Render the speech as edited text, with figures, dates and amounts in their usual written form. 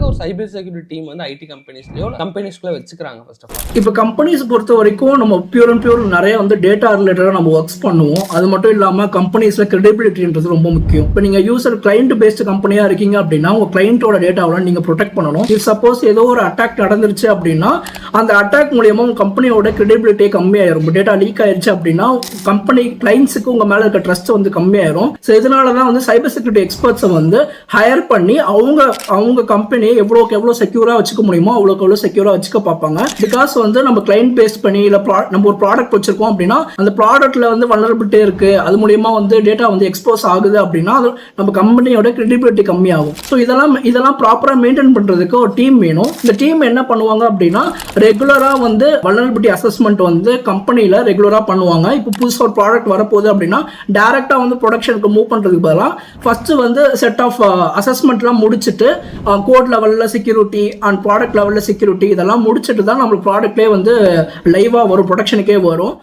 ஒரு cyber security team வந்து ID கம்பெனிஸ்லயோ கம்பெனிஸ்குள்ள வச்சுக்கிறாங்க ஃபர்ஸ்ட் ஆஃப் ஆல். இப்போ கம்பெனிஸ் பொறுத்த வரைக்கும் நம்ம பியூர் அண்ட் பியூர் நிறைய வந்து டேட்டா ரிலேட்டடாக நம்ம ஒர்க்ஸ் பண்ணுவோம். அது மட்டும் இல்லாமல் கம்பெனிஸ்ல கிரெடிபிலிட்டின்றது ரொம்ப முக்கியம். இப்போ நீங்க யூசர் கிளைண்ட் பேஸ்ட் கம்பெனியா இருக்கீங்க அப்படின்னா உங்க கிளைண்டோட டேட்டாவை நீங்க ப்ரொடெக்ட் பண்ணணும். இஃப் சப்போஸ் ஏதோ ஒரு அட்டாக் நடந்துருச்சு அப்படின்னா அந்த அட்டாக் மூலியமா உங்க கம்பெனியோட கிரெடிபிலிட்டி கம்மியாயிரும். டேட்டா லீக் ஆயிருச்சு அப்படின்னா கம்பெனி கிளைண்ட்ஸுக்கு உங்க மேல இருக்க ட்ரஸ்ட் வந்து கம்மியாயிரும். ஸோ இதனாலதான் வந்து சைபர் செக்யூரிட்டி எக்ஸ்பர்ட்ஸை வந்து ஹையர் பண்ணி அவங்க கம்பெனியை எவ்வளோ செக்யூரா வச்சுக்க முடியுமோ அவ்வளோக்கு எவ்வளோ செக்யூரா வச்சுக்க பார்ப்பாங்க. பிகாஸ் வந்து நம்ம கிளைண்ட் பேஸ் பண்ணி இல்லை நம்ம ஒரு ப்ராடக்ட் வச்சிருக்கோம் அப்படின்னா அந்த ப்ராடக்ட்ல வந்து வல்னரபிலிட்டி இருக்கு, அது மூலியமா வந்து டேட்டா வந்து எக்ஸ்போஸ் ஆகுது அப்படின்னா அது நம்ம கம்பெனியோட கிரெடிபிலிட்டி கம்மியாகும். ஸோ இதெல்லாம் ப்ராப்பரா மெயின்டைன் பண்றதுக்கு ஒரு டீம் வேணும். இந்த டீம் என்ன பண்ணுவாங்க அப்படின்னா ரெகுலரா வந்து வல்னரபிலிட்டி அசஸ்மெண்ட் வந்து கம்பெனியில ரெகுலரா பண்ணுவாங்க. இப்போ புதுசாக ஒரு ப்ராடக்ட் வரப்போகுது அப்படின்னா டைரக்டா வந்து ப்ரொடக்ஷனுக்கு மூவ் பண்றதுக்கு பதிலாக ஃபர்ஸ்ட் வந்து செட் ஆஃப் அசஸ்மெண்ட்லாம் முடிச்சுட்டு கோட் லெவலில் செக்யூரிட்டி அண்ட் ப்ராடக்ட் லெவலில் செக்யூரிட்டி இதெல்லாம் முடிச்சுட்டு தான் நம்ம ப்ராடக்ட்லேயே வந்து லைவாக வரும், ப்ரொடக்ஷனுக்கே வரும்.